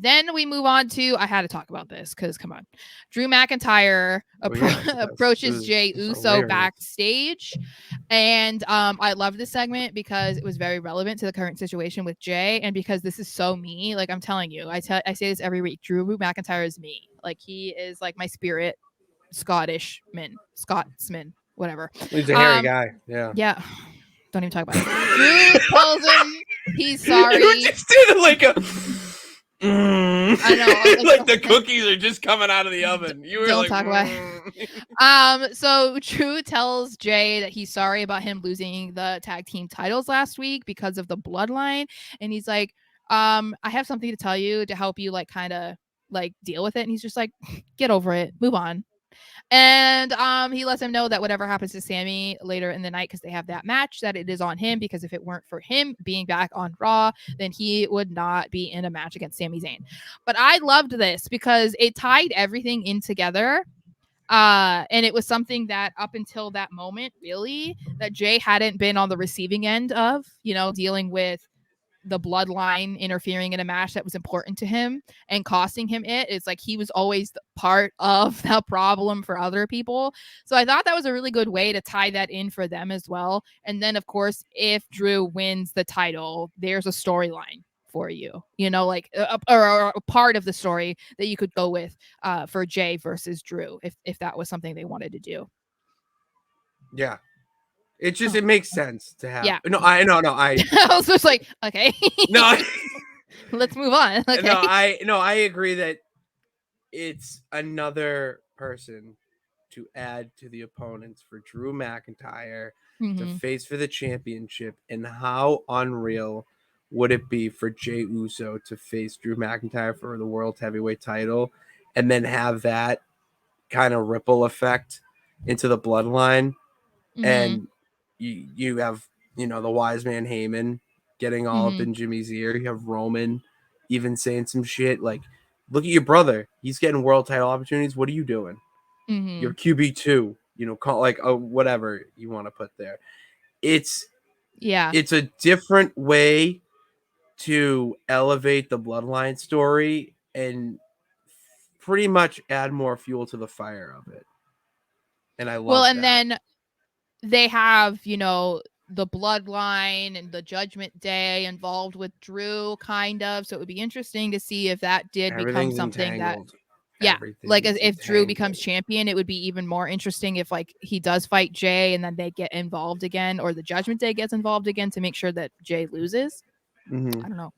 Then we move on to, I had to talk about this because come on. Drew McIntyre approaches Jey Uso backstage. And I love this segment because it was very relevant to the current situation with Jey. And because this is so me, like I'm telling you, I say this every week. Drew McIntyre is me. Like he is like my spirit Scotsman, whatever. He's a hairy guy. Yeah. Yeah. Don't even talk about it. Drew tells him he's sorry. You just did like a. I know, like the cookies are just coming out of the oven. You were don't talk about it. So Drew tells Jey that he's sorry about him losing the tag team titles last week because of the bloodline, and he's like, I have something to tell you to help you like kind of like deal with it. And he's just like, get over it, move on. And he lets him know that whatever happens to Sami later in the night, because they have that match, that it is on him, because if it weren't for him being back on Raw, then he would not be in a match against Sami Zayn. But I loved this because it tied everything in together. And it was something that up until that moment, really, that Jey hadn't been on the receiving end of, dealing with the bloodline interfering in a match that was important to him and costing him it. It's like he was always part of the problem for other people. So I thought that was a really good way to tie that in for them as well. And then, of course, if Drew wins the title, there's a storyline for you, like or a part of the story that you could go with for Jey versus Drew if that was something they wanted to do. Yeah. It just, it makes sense to have. Yeah. I was just like, okay. No. Let's move on. Okay. I agree that it's another person to add to the opponents for Drew McIntyre to face for the championship. And how unreal would it be for Jey Uso to face Drew McIntyre for the World Heavyweight title and then have that kind of ripple effect into the bloodline? And you have, the wise man Heyman getting all up in Jimmy's ear. You have Roman even saying some shit like, look at your brother. He's getting world title opportunities. What are you doing? You're QB2, call like whatever you want to put there. It's a different way to elevate the bloodline story and pretty much add more fuel to the fire of it. And I love that. Then they have, the bloodline and the Judgment Day involved with Drew, kind of. So it would be interesting to see if that did become something entangled. Like if Drew becomes champion, it would be even more interesting if like he does fight Jey and then they get involved again, or the Judgment Day gets involved again to make sure that Jey loses. I don't know.